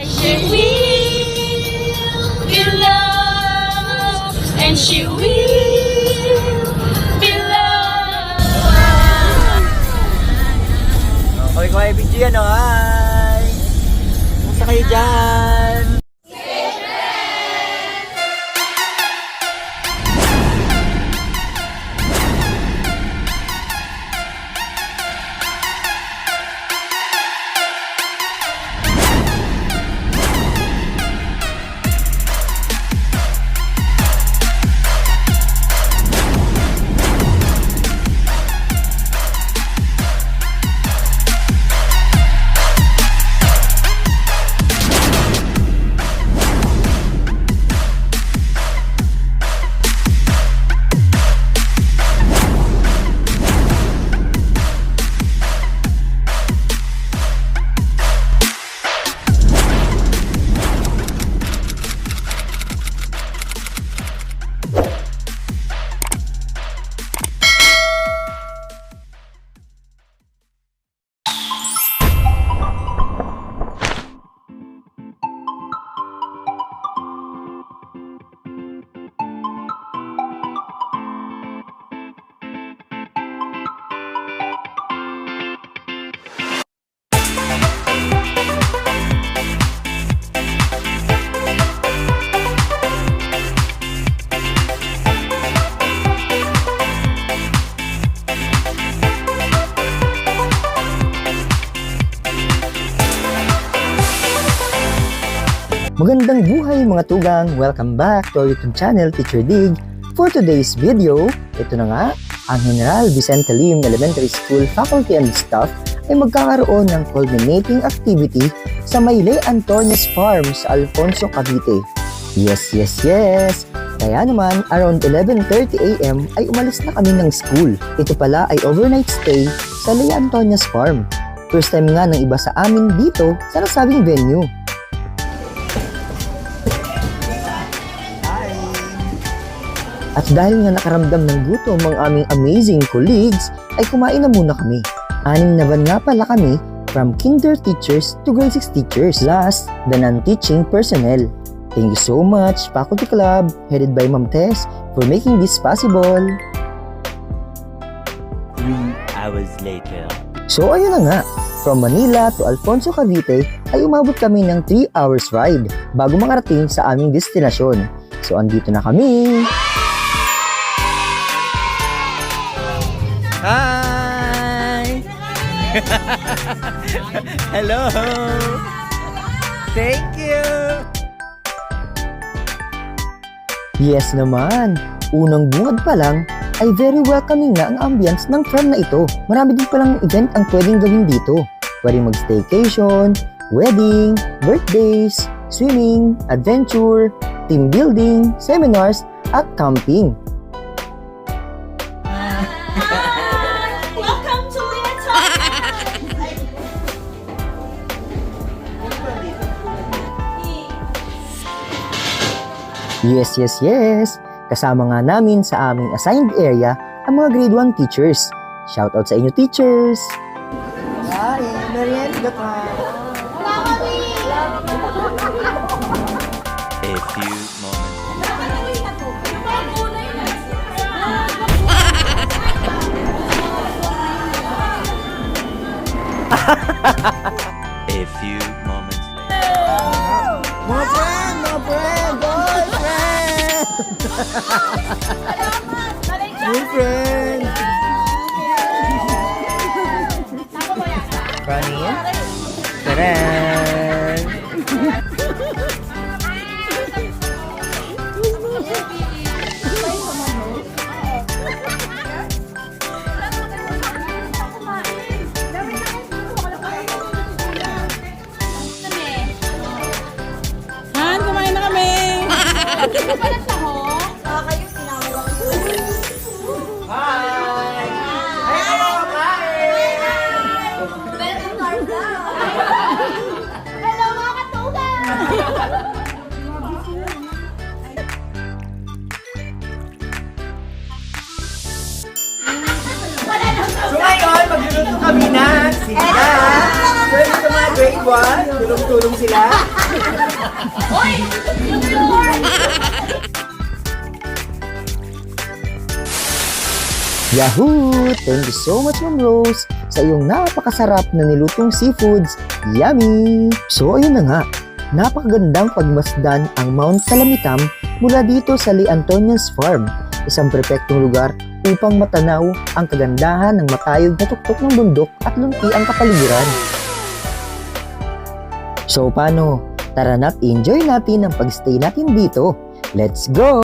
She will be loved, and she will be loved. Okay, video yan, hi! Kumusta kayo dyan? Magandang buhay mga tugang! Welcome back to our YouTube channel, Teacher Dig. For today's video, ito na nga, ang General Vicente Lim Elementary School Faculty and Staff ay magkakaroon ng culminating activity sa Maylay Antoñez Farm sa Alfonso, Cavite. Yes! Kaya naman, around 11:30 AM ay umalis na kami ng school. Ito pala ay overnight stay sa Lay Antoñez Farm. First time nga ng iba sa amin dito sa nasabing venue. At dahil nga nakaramdam ng gutom ang aming amazing colleagues, ay kumain na muna kami. 6 na van nga pala kami from kinder teachers to grade 6 teachers, plus the non-teaching personnel. Thank you so much, Faculty Club, headed by Ma'am Tess, for making this possible. 3 hours later. So ayun na nga, from Manila to Alfonso, Cavite ay umabot kami ng 3 hours ride bago makarating sa aming destinasyon. So andito na kami! Hi! Hello! Thank you! Yes naman, unang bungad pa lang ay very welcoming na ang ambience ng farm na ito. Marami din palang event ang pwedeng gawin dito. Pwedeng mag-staycation, wedding, birthdays, swimming, adventure, team building, seminars, at camping. Welcome to Leonton! Yes! Kasama nga namin sa aming assigned area ang mga grade 1 teachers. Shoutout sa inyo, teachers! Hi! Merienda ka! A few moments. A few moments later. Mga friend! Boyfriend! New friend! Running? Tadaan! Han, kumain na kami! Hello mga katugang! So ngayon, magluluto kami ng sinigang. Pwede sa mga grade 1. Tulong-tulong sila. Oy! Yung floor! Yahoo! Thank you so much, Ma'am Rose, sa iyong napakasarap na nilutong seafoods. Yummy! So, ayun na nga. Napakagandang pagmasdan ang Mount Kalamitam mula dito sa Lee Antonia's Farm, isang perpektong lugar upang matanaw ang kagandahan ng matayog na tuktok ng bundok at lunti ang kapaligiran. So, paano? Tara na't enjoy natin ang pag-stay natin dito. Let's go!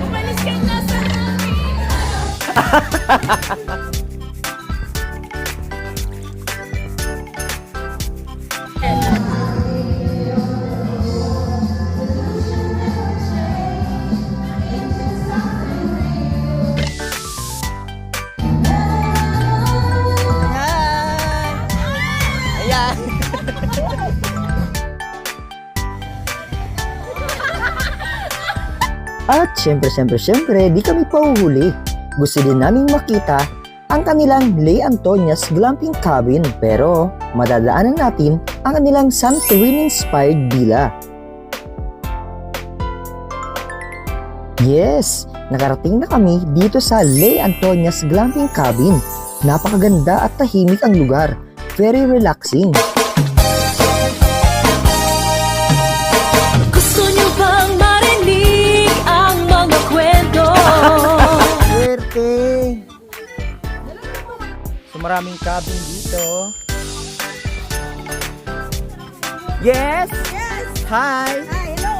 Umalis ka na sa amin! Ayan! At syempre, di kami pauhuli. Gusto din naming makita ang kanilang Lee Antonia's Glamping Cabin, pero madadaanan natin ang kanilang Santorini-inspired villa. Yes! Nakarating na kami dito sa Lee Antonia's Glamping Cabin. Napakaganda at tahimik ang lugar. Very relaxing. Gusto niyo bang marinig ang mga kwento? Swerte! So maraming cabin dito. Yes! Yes! Hi! Hi, hello!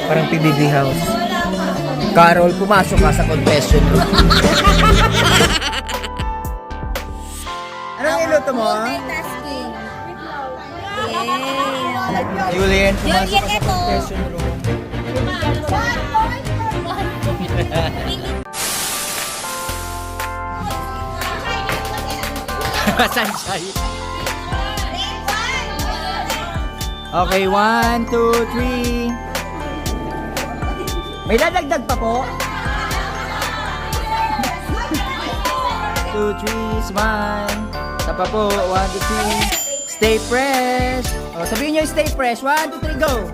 Parang PBB house. Carol, pumasok ka sa confession room. Anong niluto mo? Multitasking. Julian, pumasok Julian, ka sa ito. confession room. Sunshine. Okay, 1, 2, 3. May dadagdag pa po. 2, 3, smile. Isa pa po, 1, 2, 3. Stay fresh. O, sabihin nyo, stay fresh. 1, 2, 3, go.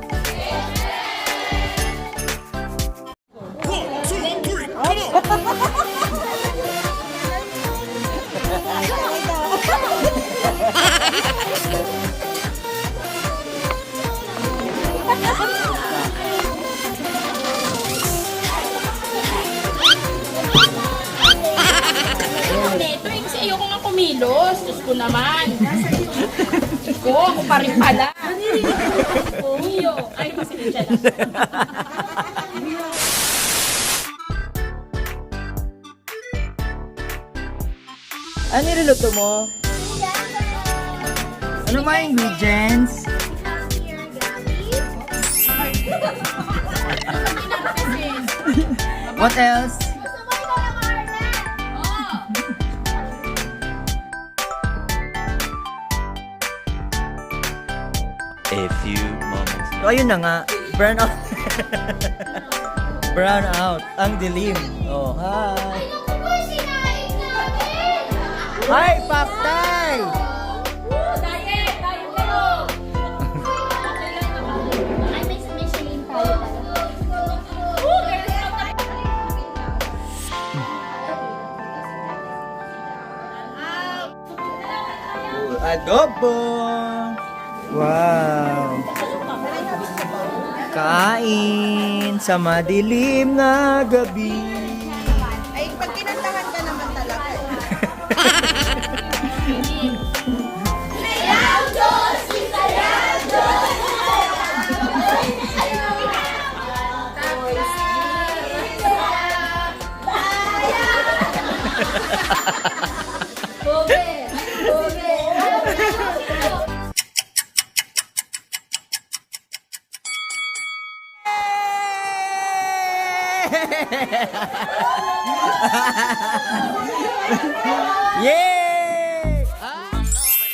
Ito eh, kasi ayoko nga kumilos. Diyos ko naman. Diyos ko, ako pa rin pala. Uyo. Ay, pasensya lang. Ano niluluto mo? Ano mga ingredients? What else? So, ayun na nga. Burn out. Brown out. Ang dilim. Oh, hi. Hi, Paktay! Diet! Diet kayo! Ay, may Michelin tayo Adobo! Wow! Kain sa madilim na gabi. Ay, pag kinantahan ka naman talaga. Yay!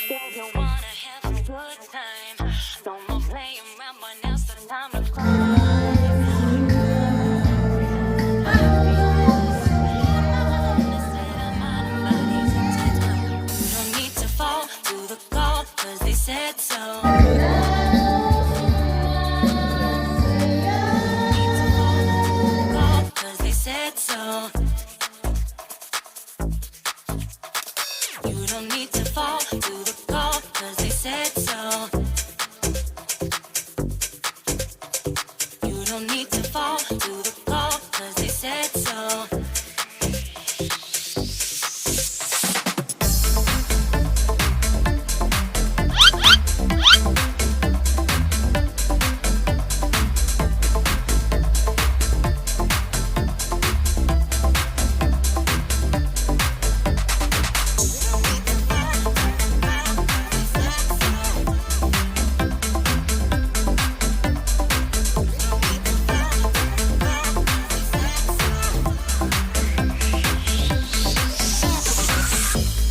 If you wanna have a good time, don't more playing around, but now's the time to cry. You don't need to fall to the call, 'cause they said so. Cause they said so. You don't need to fall to the call, 'cause they said so. You don't need to fall to the call, 'cause they said so.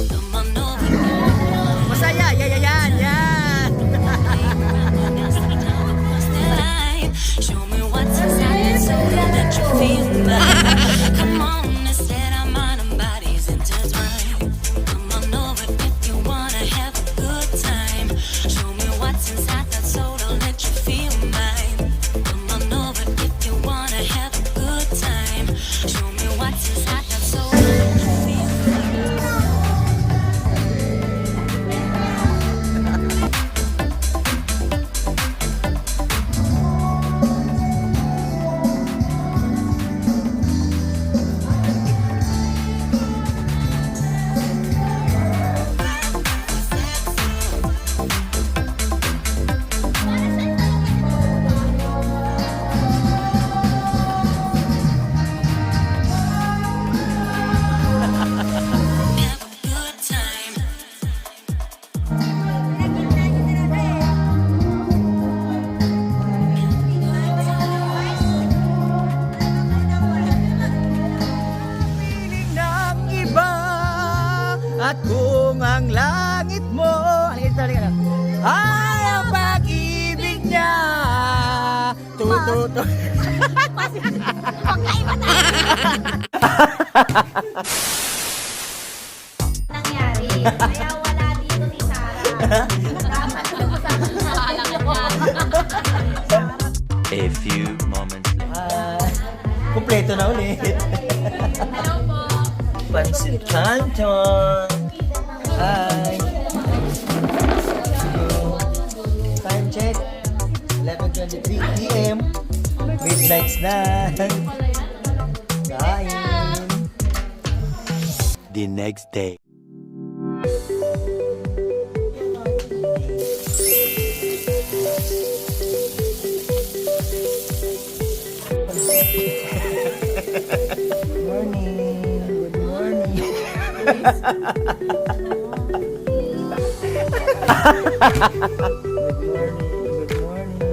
Come on over, Masaya! Yan! show me what's inside so that you feel mine. Come on, instead our mind and bodies intertwine. Come on over if you wanna have a good time. Show me what's inside that soul, don't let you feel mine. Come on over if you wanna have a good time. Show me what's inside that soul, don't let you feel mine. Have a good time. Piling ng iba at kung ang langit mo halika na ay ang pag-ibig niya tututo nangyari. Kaya wala dito si Sarah. Dapat lumusap sa alam niya. A few moments later. Kumpleto na ulit. Hello po. Pansit Canton. Hi. Time check. 11:23 p.m. Midnight snack. Kain. The next day. Morning. Good morning. Good morning.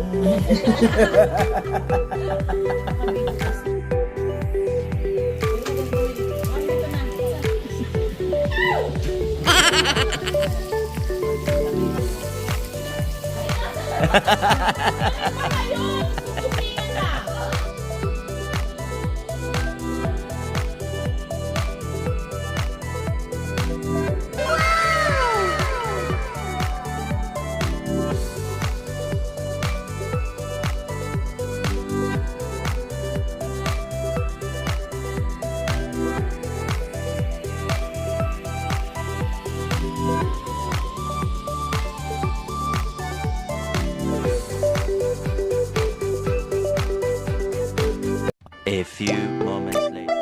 A few moments later.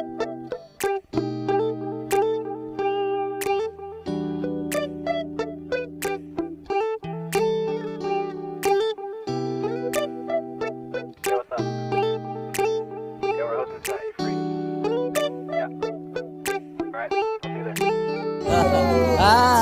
Ah!